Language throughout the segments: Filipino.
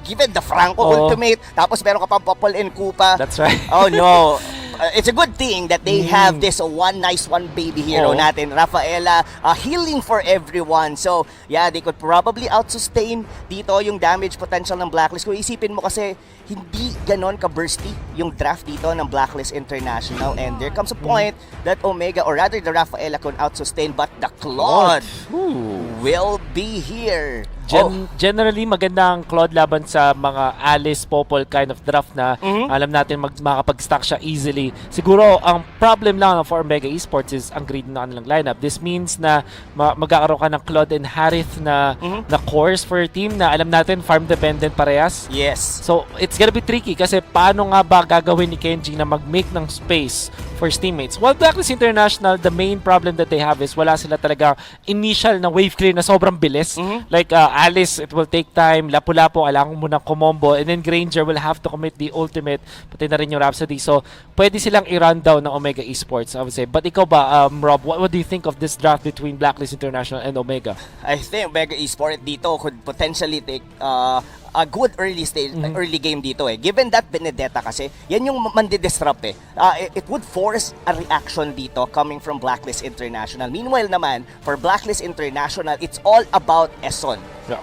Given the Franco ultimate, tapos meron ka pang Popol and Kupa. That's right. Oh no. It's a good thing that they have this one baby hero natin, Rafaela, healing for everyone. So, yeah, they could probably out-sustain dito yung damage potential ng Blacklist. Kung isipin mo kasi, hindi ganon ka-bursty yung draft dito ng Blacklist International. And there comes a point that Omega, or rather the Rafaela, could out-sustain, but the Claude will be here. Generally, maganda ang Claude laban sa mga Alice, Popol kind of draft na alam natin makapag-stack siya easily. Siguro, ang problem lang for Omega Esports is ang greed ng kanilang lineup. This means na magkakaroon ka ng Claude and Harith na cores for your team na alam natin farm-dependent parehas. Yes. So, it's gonna be tricky kasi paano nga ba gagawin ni Kenji na mag-make ng space for his teammates? While Blacklist International, the main problem that they have is wala sila talaga initial na wave clear na sobrang bilis. Like, Alice, it will take time. Lapu-Lapu, kailangan mo ng comombo. And then Granger will have to commit the ultimate. Pati na rin yung Rhapsody. So, pwede silang i-run down ng Omega Esports, I would say. But ikaw ba, Rob, what do you think of this draft between Blacklist International and Omega? I think Omega Esports dito could potentially take a good early stage, early game dito eh. Given that Benedetta kasi, yan yung mandi-disrupt eh. It would force a reaction dito coming from Blacklist International. Meanwhile naman, for Blacklist International, it's all about Eson. Yeah.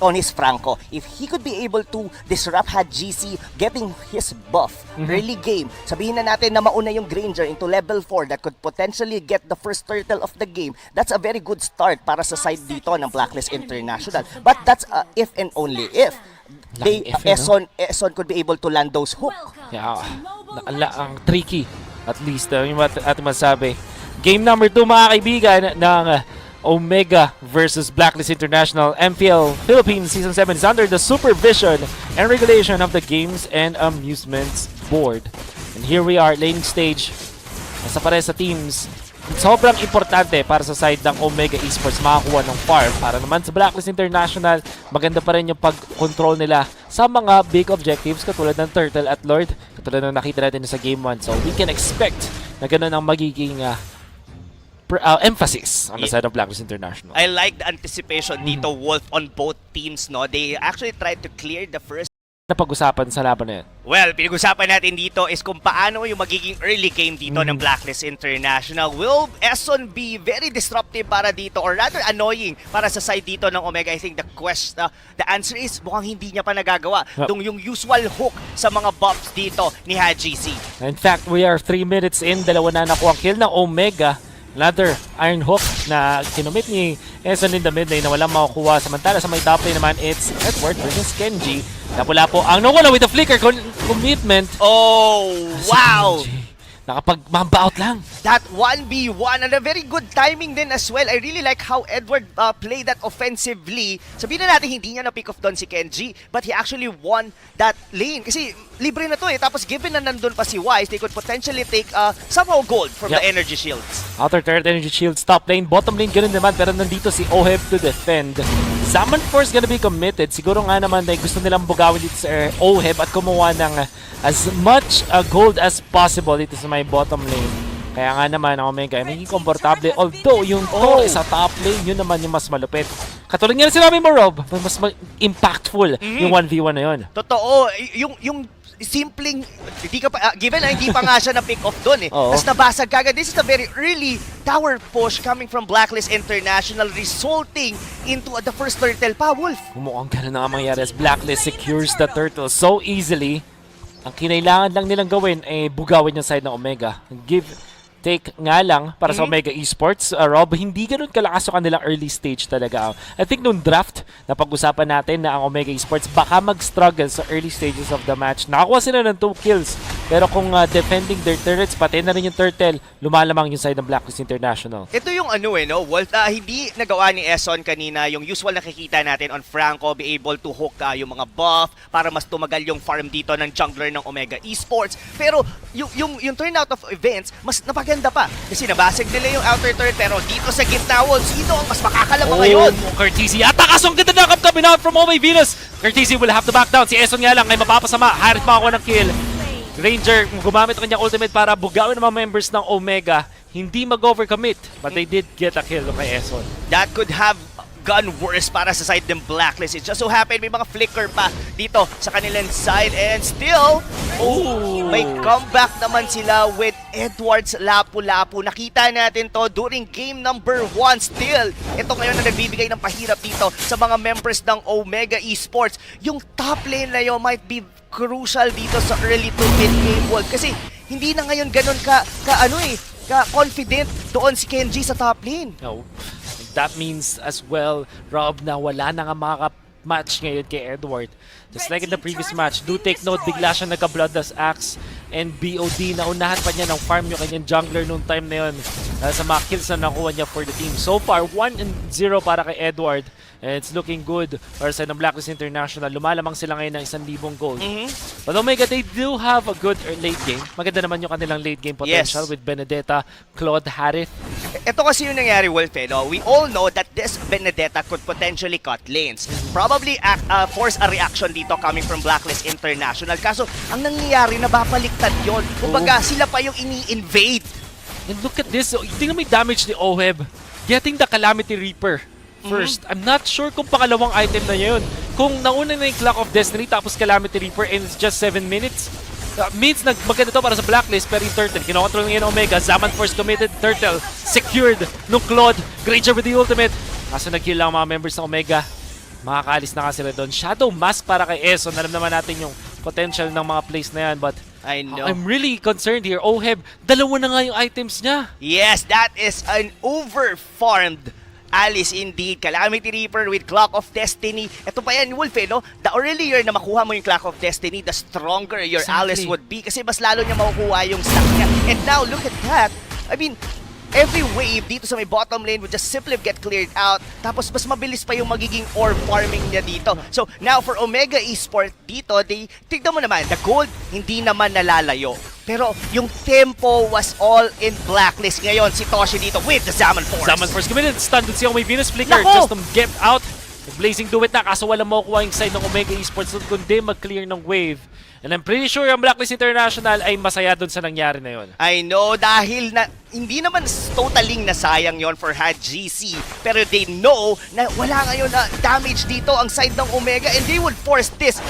On his Franco. If he could be able to disrupt GC getting his buff early game, sabihin na natin na mauna yung Granger into level 4 that could potentially get the first turtle of the game, that's a very good start para sa side dito ng Blacklist International. But that's if and only if Eson could be able to land those hook. Yeah, ang tricky at least yung ating masabi. Game number 2 mga kaibigan ng Omega versus Blacklist International. MPL Philippines Season 7 is under the supervision and regulation of the Games and Amusements Board. And here we are, laning stage. Nasa pare sa teams. Sobrang importante para sa side ng Omega Esports makakuha ng farm. Para naman sa Blacklist International, maganda pa rin yung pag-control nila sa mga big objectives katulad ng Turtle at Lord. Katulad ng nakita natin sa Game 1. So we can expect na ganun ang magiging emphasis on the side of Blacklist International. I like the anticipation dito, Wolf, on both teams. No, they actually tried to clear the first. Napag-usapan sa laban na yan? Well, pinag-usapan natin dito is kung paano yung magiging early game dito ng Blacklist International. Will Eson be very disruptive para dito or rather annoying para sa side dito ng Omega? I think the answer is mukhang hindi niya pa nagagawa. Yung usual hook sa mga buffs dito ni GC. In fact, we are 3 minutes in. Dalawa na nakuha kill ng Omega. Another iron hook na kinumit ni Eson in the mid lane na walang makukuha. Samantala sa may top lane naman, it's Edward versus Kenji. Lapu-Lapu ang nawala with the flicker commitment. Oh, wow! Nakapag-mamba out lang. That 1v1 and a very good timing din as well. I really like how Edward played that offensively. Sabihin na natin hindi niya na-pick off doon si Kenji, but he actually won that lane. Kasi libre na to eh. Tapos given na nandun pa si Wise, they could potentially take somehow gold from the energy shields. Outer turret energy shields, top lane, bottom lane ganun naman. Pero nandito si Oheb to defend. Summon Force gonna be committed. Siguro nga naman na gusto nilang bugawin dito sa Oheb at kumuha ng as much gold as possible dito sa may bottom lane. Kaya nga naman ang Omega ay magiging komportable. Although yung Torre sa top lane, yun naman yung mas malupit. Katulad nga na sinabi mo, Rob, mas impactful yung 1v1 na yun. Totoo. Yung simpleng, given na hindi pa nga siya na-pick off doon eh. Tapos nabasag kagad. This is a very early tower push coming from Blacklist International resulting into the first turtle pa, Wolf. Mukhang ganun na nga mangyari as Blacklist secures the turtle so easily. Ang kinailangan lang nilang gawin ay bugawin yung side ng Omega. Take nga lang para sa Omega Esports, Rob, hindi ganun kalakas sa kanilang early stage talaga. I think nung draft, napag-usapan natin na ang Omega Esports baka mag-struggle sa early stages of the match. Nakakuha sila ng 2 kills. Pero kung defending their turrets, pati na rin yung turtle, lumalamang yung side ng Blacklist International. Ito yung no, Wolf, hindi nagawa ni Eson kanina yung usual nakikita natin on Franco, be able to hook yung mga buff para mas tumagal yung farm dito ng jungler ng Omega Esports. Pero yung turnout of events, mas napaganda pa. Kasi nabasag nila yung outer turret, pero dito sa gitna, Wolf, sino ang mas makakalama ngayon? Curtisi, atakas ang ganda na coming out from Omega Venus. Curtisi will have to back down. Si Eson nga lang ay mapapasama. Harith makakuha ng kill. Ranger, gumamit ang kanyang ultimate para bugawin ng mga members ng Omega. Hindi mag-overcommit, but they did get a kill kay Eson. That could have gone worse para sa side ng Blacklist. It just so happened may mga flicker pa dito sa kanilang side and still, may comeback naman sila with Edwards Lapu-Lapu. Nakita natin to during game number 1 still. Ito ngayon na nagbibigay ng pahirap dito sa mga members ng Omega Esports. Yung top lane na yun might be crucial dito sa early to mid game world kasi hindi na ngayon ganun ka-confident doon si Kenji sa top lane. No. That means as well, Rob, na wala na nga match ngayon kay Edward. Just like in the previous match, do take note, bigla siya nagka-Bloodlust Axe and BOD. Naunahan pa niya ng farm yung kanyang jungler noong time na yun sa mga kills na nakuha niya for the team. So far, 1-0 para kay Edward. And it's looking good para sa ng Blacklist International. Lumalamang sila ngayon ng 1,000 gold. But Omega, they do have a good late game. Maganda naman yung kanilang late game potential with Benedetta, Claude, Harith. Ito kasi yung nangyari, Wolf, we all know that this Benedetta could potentially cut lanes. Probably force a reaction dito coming from Blacklist International. Kaso, ang nangyayari, nababaliktad yun. Kumbaga, sila pa yung ini-invade. And look at this. Tingnan mo yung damage ni Oheb. Getting the Calamity Reaper first. I'm not sure kung pangalawang item na yun. Kung nauna na yung Clock of Destiny tapos Calamity Reaper and it's just 7 minutes, means maganda to para sa Blacklist. Pero yung Turtle, kinokontrol ngayon Omega. Zaman Force committed. Turtle secured nung Claude. Great job with the ultimate. Kaso nag-kill lang mga members ng Omega. Makakaalis na nga sila doon. Shadow Mask para kay Eson. Alam naman natin yung potential ng mga plays na yan. But I know. I'm really concerned here. Oheb, dalawa na nga yung items niya. Yes, that is an over-farmed Alice indeed. Calamity Reaper with Clock of Destiny. Ito pa yan, Wolf, no? The earlier na makuha mo yung Clock of Destiny, the stronger your Alice would be. Kasi mas lalo niya makukuha yung stack niya. And now, look at that. I mean, every wave dito sa may bottom lane would just simply get cleared out. Tapos mas mabilis pa yung magiging orb farming niya dito. So now for Omega Esports dito, tignan mo naman, the gold hindi naman nalalayo. Pero yung tempo was all in Blacklist. Ngayon si Toshi dito with the Zaman Force. Zaman Force committed. Stunned si may Venus Flicker just to get out. Blazing Duet na kaso wala makukuha yung side ng Omega Esports kundi mag-clear ng wave. And I'm pretty sure ang Blacklist International ay masaya doon sa nangyari na yon. I know, dahil na hindi naman totaling nasayang yon for GC. Pero they know na wala ngayon na damage dito ang side ng Omega and they would force this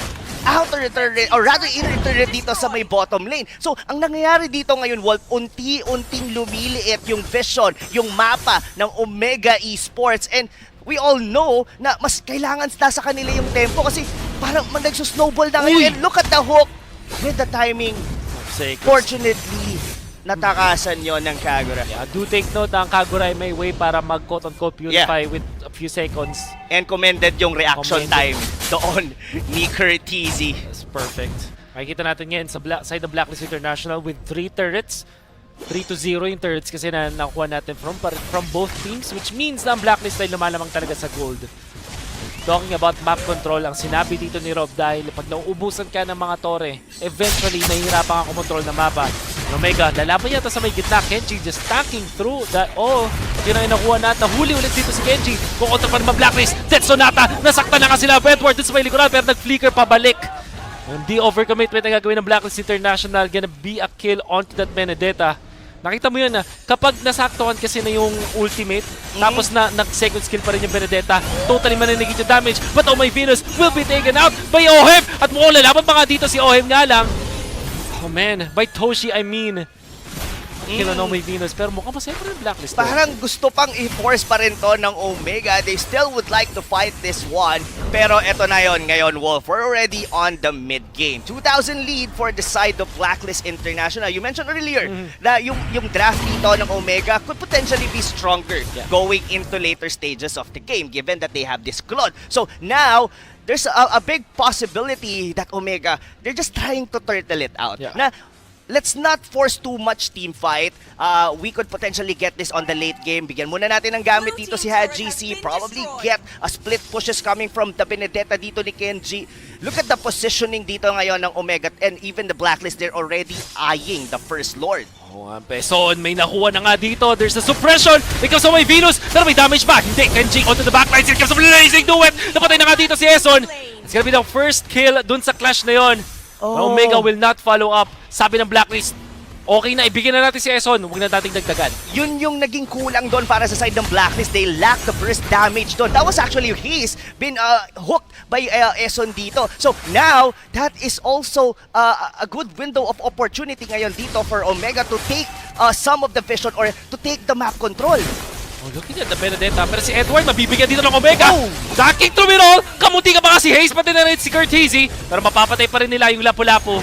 outer turret or rather inner turret dito sa may bottom lane. So, ang nangyayari dito ngayon, Wolf, unti-unting lumiliit yung vision, yung mapa ng Omega Esports and we all know na mas kailangan nasa kanila yung tempo kasi parang nagsusnowball na ngayon. And look at the hook with the timing. Fortunately, natakasan yon ng Kagura. Yeah, do take note ang Kagura ay may way para mag-quote-unquote purify with a few seconds. And commended yung reaction time doon ni Curtizy. That's perfect. Makikita natin ngayon sa side ng Blacklist International with 3 turrets. 3-0 yung turrets kasi na nakuha natin from both teams, which means na ang Blacklist ay lumalamang talaga sa gold. Talking about map control, ang sinabi dito ni Rob dahil pag nauubusan ka ng mga tore, eventually nahihirapan kang kumontrol ng mapa. Omega, lalaban yata sa may gitna. Kenji just tanking through that. Yun ang inakuha natin. Huli ulit dito si Kenji. Kukontra pa naman Blacklist. Dead Sonata. Nasaktan na nga sila. Edward dito sa may likuran pero nag-flicker pabalik. Hindi overcommitment ang gagawin ng Blacklist International. Gonna be a kill onto that Benedetta. Nakita mo yun na kapag nasaktuhan kasi na yung ultimate, tapos na nag-second skill pa rin yung Benedetta, totally mananigit yung damage. But my Venus will be taken out by Oheb! At mukhang lalaban pa nga dito si Oheb nga lang. Oh man, by Toshi I mean. Kila no may Venus, pero mukhang masaya pa rin Blacklist. Parang gusto pang i-force pa rin to ng Omega. They still would like to fight this one. Pero eto na yon ngayon, Wolf. We're already on the mid-game. 2,000 lead for the side of Blacklist International. You mentioned earlier na yung draft dito ng Omega could potentially be stronger going into later stages of the game given that they have this Claude. So now, there's a big possibility that Omega, they're just trying to turtle it out. Na let's not force too much team fight. We could potentially get this on the late game. Bigyan muna natin ng gamit dito si GC. Probably get a split pushes coming from the Benedetta dito ni Kenji. Look at the positioning dito ngayon ng Omega and even the Blacklist, they're already eyeing the First Lord. Peson, may nakuha na nga dito. There's a suppression because of my Venus. Pero may damage ba? Hindi. Kenji onto the backline. Here comes the blazing duet. Napatay na nga dito si Eson. It's gonna be the first kill dun sa clash na yon. Omega will not follow up. Sabi ng Blacklist, Okay na, ibigyan na natin si Eson. Huwag na nating dagdagan. Yun yung naging kulang doon para sa side ng Blacklist. They lacked the burst damage doon. That was actually he's been hooked by Eson dito. So now, that is also a good window of opportunity ngayon dito for Omega to take some of the vision or to take the map control. Oh, looking at the Benedetta. Pero si Edward, mabibigyan dito ng Omega. Oh! Ducking through it all. Kamuti ka pa kasi Hayes, pati na rin si Kurt Hazy. Pero mapapatay pa rin nila yung Lapu-Lapu.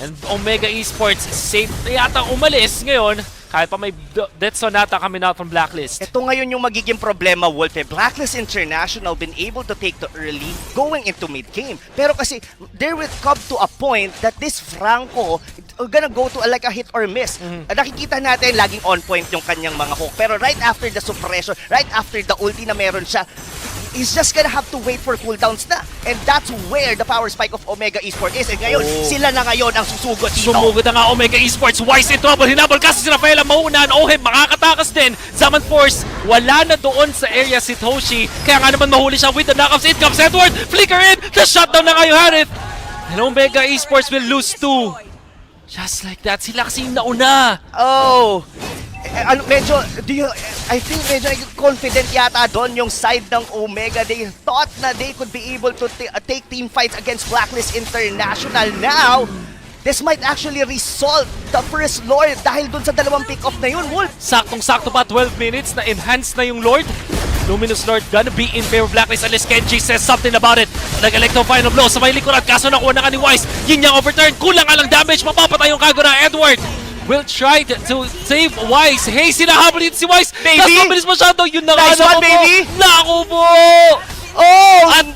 And Omega Esports safe na yata umalis ngayon. Kahit pa may death zone nata coming out from Blacklist. Ito ngayon yung magiging problema, Wolf. Blacklist International been able to take the early going into mid-game. Pero kasi there will come to a point that this Franco gonna go to like a hit or miss. Nakikita natin laging on point yung kanyang mga hook. Pero right after the suppression, right after the ulti na meron siya, he's just gonna have to wait for cooldowns na. And that's where the power spike of Omega Esports is. And ngayon, sila na ngayon ang susugod dito. Sumugod na nga Omega Esports. Wise in trouble. Hinabol kasi si Rafaela maunan. Ohem, makakatakas din. Zaman Force, wala na doon sa area si Toshi. Kaya nga naman mahuli siya with the knockouts. It comes Edward. Flicker in. The shutdown na kayo, Harith. And Omega Esports will lose 2. Just like that. Sila kasi yung nauna. Oh! I think medyo confident yata doon yung side ng Omega. They thought na they could be able to take team fights against Blacklist International. Now, this might actually result the first Lord dahil doon sa dalawang pick-off na yun, Wolf. Saktong-sakto pa 12 minutes na enhance na yung Lord. Luminous Lord gonna be in favor of Blacklist unless Kenji says something about it. Nag-electro final blow sa may likuran. Kaso nakuha na ka ni Wise. Yin yang overturn. Kulang nga lang damage. Mapapatay yung Kagura. Edward will try to save Wise. Hey, sinahabol dito si Wise. Baby! Kaso mabilis masyado. Yun na Nice one, baby! Naku po! Oh, at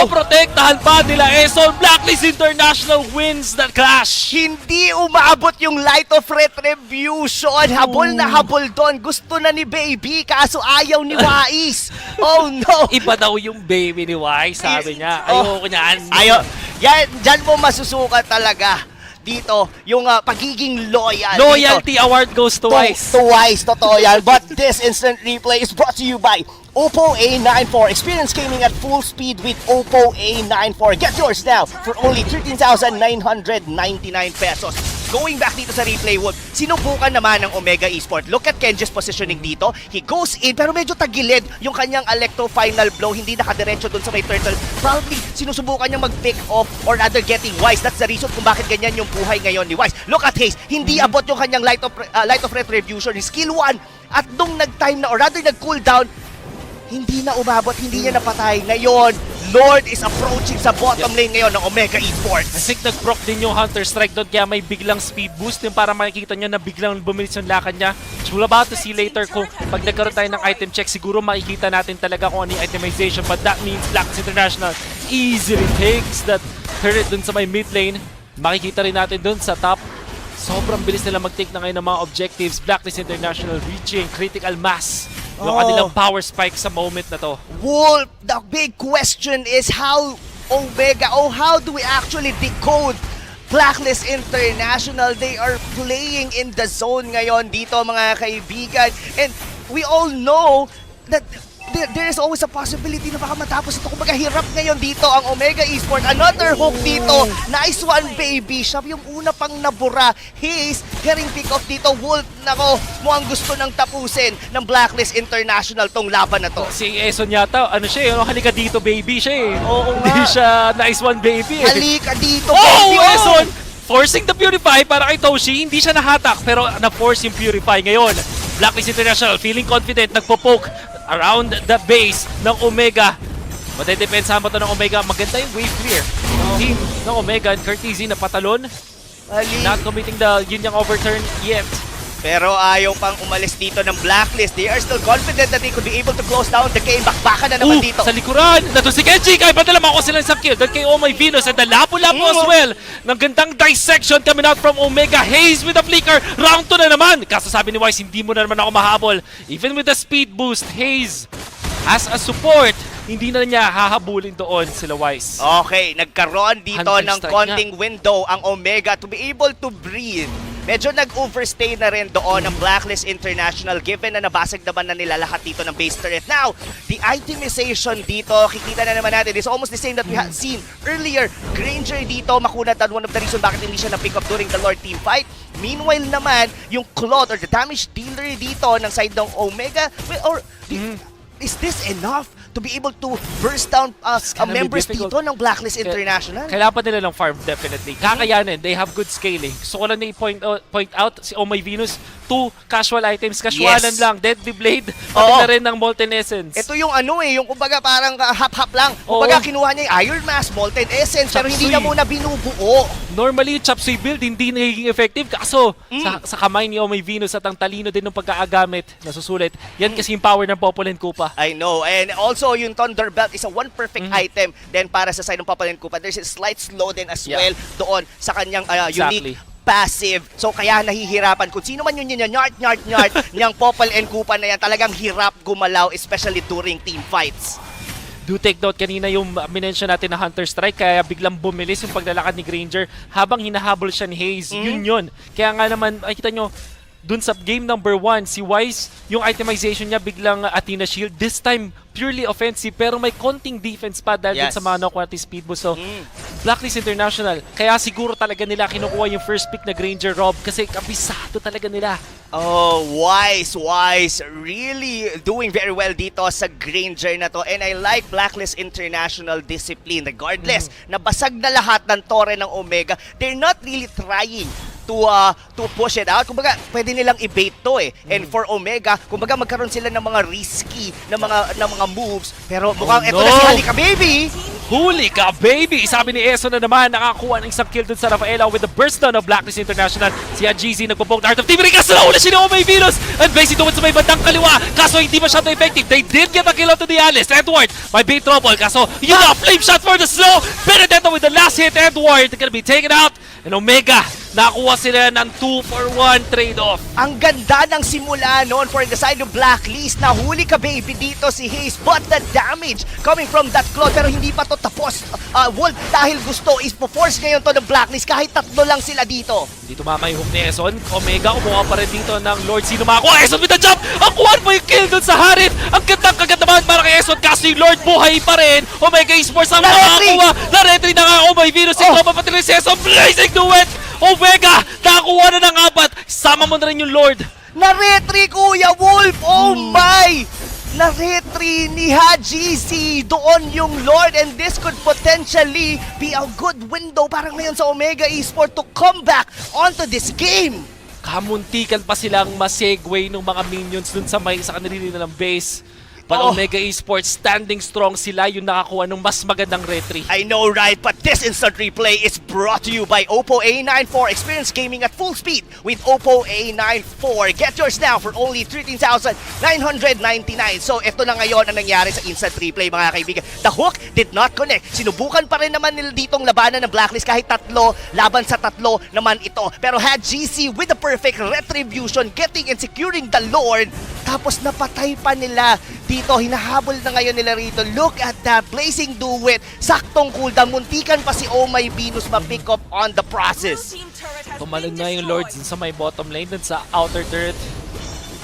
protektahan pa nila Eson. Blacklist International wins that clash. Hindi umaabot yung Light of Retribution. Habol na habol doon. Gusto na ni Baby, kaso ayaw ni Wais. Oh no. Iba daw yung baby ni Wise, sabi niya. Ayoko niyan. Yan, dyan mo masusukat talaga. Dito, yung pagiging loyal. Loyalty dito. award goes to Wise. To Wise, totoo yan. But this instant replay is brought to you by Oppo A94. Experience gaming at full speed with Oppo A94. Get yours now for only 13,999 pesos. Going back dito sa replay, Wolf, sinubukan naman ng Omega Esports. Look at Kenji's positioning dito. He goes in, pero medyo tagilid yung kanyang electro final blow. Hindi nakadiretso dun sa may turtle. Probably, sinusubukan niyang mag-pick off or rather getting Wise. That's the reason kung bakit ganyan yung buhay ngayon ni Wise. Look at Hayes. Hindi abot yung kanyang Light of Retribution. Skill 1. At nung nag-time na, or rather nag-cooldown, hindi na umabot, hindi niya napatay. Ngayon, Lord is approaching sa bottom lane ngayon ng Omega Esports. I think nag-proc din yung Hunter Strike doon, kaya may biglang speed boost yung para makikita nyo na biglang bumilis yung lakad niya. Which we'll about to see later kung pag nagkaroon tayo ng item check, siguro makikita natin talaga kung ano yung itemization. But that means Blacklist International easily takes that turret dun sa may mid lane. Makikita rin natin dun sa top. Sobrang bilis nila mag-take na ngayon ng mga objectives. Blacklist International reaching critical mass. Yung kanilang power spike sa moment na to. Wolf, the big question is how do we actually decode Blacklist International? They are playing in the zone ngayon dito, mga kaibigan. And we all know that there is always a possibility na baka matapos ito. Kumbaga hirap ngayon dito ang Omega Esports. Another hook dito. Nice one, Baby. Siya yung una pang nabura. He's getting pick off dito. Wolf, nako, mukhang gusto nang tapusin ng Blacklist International tong laban na to. Si Eson yata, ano siya, halika dito, baby siya eh. Oo nga. Hindi siya nice one, baby eh. Halika dito, baby. Oh, Eson! Forcing the Purify para kay Toshi. Hindi siya nahatak, pero na-force yung Purify ngayon. Blacklist International feeling confident, nagpo-poke around the base ng Omega. Madedepensahan ba ito ng Omega? Maganda yung wave clear. Team ng Omega and Curtizy na patalon. Not committing the Yin Yang overturn yet. Pero ayaw pang umalis dito ng Blacklist. They are still confident that they could be able to close down the game. Bakbakan na naman dito. Sa likuran! Nato si Kenji! Kaya padala ako silang sa kill. Doon kay Oh My Venus and the Lapu-Lapu as well. Ng gandang dissection coming out from Omega. Hayes with a flicker. Round 2 na naman. Kaso sabi ni Wise, hindi mo na naman ako mahabol. Even with the speed boost, Hayes as a support, hindi na niya hahabulin doon sila Wise. Okay, nagkaroon dito ng konting window ang Omega to be able to breathe. Medyo nag-overstay na rin doon ang Blacklist International given na nabasag naman na nila lahat dito ng base turret. Now, the itemization dito, kikita na naman natin, is almost the same that we had seen earlier. Granger dito, makunat at one of the reason bakit hindi siya na-pick up during the Lord team fight. Meanwhile naman, yung Claude or the damage dealer dito ng side ng Omega, is this enough to be able to burst down members dito ng Blacklist International? Kailangan pa nila ng farm, definitely. Kakayanin, they have good scaling. Gusto ko lang na point out si Oh My Venus, 2 casual items, casualan lang, Deadly Blade, pati na rin ng Molten Essence. Ito yung yung kumbaga parang hap-hap lang. Kumbaga kinuha niya yung Iron Mask, Molten Essence, pero hindi na muna binubuo. Normally yung Chop Suey build hindi nagiging effective, kaso sa kamay ni Oh My Venus at ang talino din ng pagkaagamit, nasusulit. Yan kasi yung power ng Popolen Koopa. I know, and also yung Thunder Belt is a one perfect item. Then para sa side ng Popolen Koopa, there's a slight slow din as well doon sa kanyang unique passive. So kaya nahihirapan kung sino man yun nyart niyang Popol and Koopa na yan, talagang hirap gumalaw, especially during team fights. Do take note, kanina yung minention natin na Hunter Strike, kaya biglang bumilis yung paglalakad ni Granger habang hinahabol siya ni Hayes. Yun. Kaya nga naman, makikita nyo, dun sa game number 1, si Wise, yung itemization niya biglang Athena Shield. This time, purely offensive, pero may konting defense pa dahil dun sa mga quality speed boost. So, Blacklist International, kaya siguro talaga nila kinukuha yung first pick na Granger Rob kasi kabisado talaga nila. Oh, Wise. Really doing very well dito sa Granger na to. And I like Blacklist International discipline. Regardless, nabasag na lahat ng tore ng Omega, they're not really trying to push it out. Kumbaga, pwede nilang i-bait to And for Omega, kumbaga magkaroon sila ng mga risky na mga moves. Pero mukhang ito na si Halika Baby. Huli ka, baby! Sabi ni Eso na naman, nakakuha ng isang kill dun sa Rafaela with the burst down of Blacklist International. Si GZ nagpo-poke Art of TV. Kaso na si Oh My Venus! And basically doon sa may bandang kaliwa. Kaso hindi masyado effective. They did get a kill out to the Alice. Edward, may bait trouble. Kaso yun na, flame shot for the slow. Benedetto with the last hit. Edward gonna be taken out. And Omega, nakakuha sila ng 2-for-1 trade-off. Ang ganda ng simula noon for the side of Blacklist. Nahuli ka baby dito si Hayes, but the damage coming from that Claude, pero hindi pa to tapos. Wolf, dahil gusto is po-force ngayon to ng Blacklist kahit tatlo lang sila dito. Hindi tumama yung hook ni Eson. Omega kumuha pa rin dito ng Lord. Sino makakuha? Eson with the jump! Ang kuhan po yung kill dun sa Harit. Ang gandang naman para kay Eson. Kaso yung Lord buhay pa rin. Omega Esports ang makakuha. Na-retry na nga. Oh My Venus. Ito mapatirin si Eson. Blazing duet! Omega! Nakakuha na ng 4. Sama mo na rin yung Lord. Na-retry, Kuya Wolf! Oh my! Na-retry ni GZ doon yung Lord, and this could potentially be a good window para ngayon sa Omega Esports to come back onto this game. Kamuntikan pa silang ma-segue ng mga minions dun sa kanila ng base. But Omega Esports standing strong, sila yung nakakuha ng mas magandang retry. I know, right? But this instant replay is brought to you by Oppo A94. Experience gaming at full speed with Oppo A94. Get yours now for only 13,999. So ito na ngayon ang nangyari sa instant replay, mga kaibigan. The hook did not connect. Sinubukan pa rin naman nila ditong labanan ng Blacklist kahit tatlo, laban sa tatlo naman ito. Pero had GC with the perfect retribution, getting and securing the Lord. Tapos napatay pa nila dito, hinahabol na ngayon nila rito. Look at that, blazing duet. Saktong cooldown, muntikan pa si Oh My Venus ma-pick up on the process. Tumalon na yung Lords sa may bottom lane dun sa outer turret.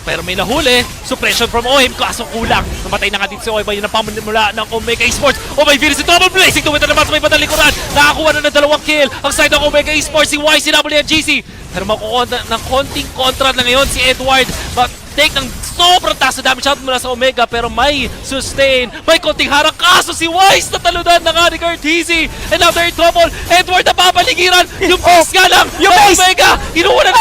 Pero may nahuli. Suppression from OM, kaso kulang. Namatay na nga dito si OM. Yun ang pamula ng Omega Esports. Oh My Venus, ito naman blazing duet na naman sa may bandang likuran. Nakakuha na ng 2 kill. Ang side ng Omega Esports, si Y, sinabol niya GC. Pero makukuha ng konting kontra na ngayon si Edward. Take ng sobrang taas na damage out mula sa Omega, pero may sustain, may konting harang. Kaso si Wise natalunan na nga ni Gartizi. And now they're in trouble. Edward na papaligiran. Yung base nga lang. Yung Omega, inuuna na.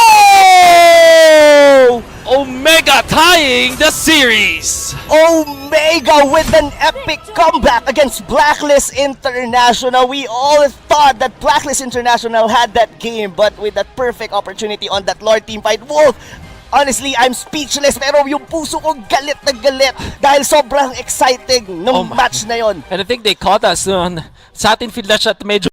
Omega tying the series. Omega with an epic comeback against Blacklist International. We all thought that Blacklist International had that game, but with that perfect opportunity on that Lord team fight, Wolf, honestly, I'm speechless, pero yung puso ko galit na galit dahil sobrang exciting ng match na yon. And I think they caught us sa atin field na shot medyo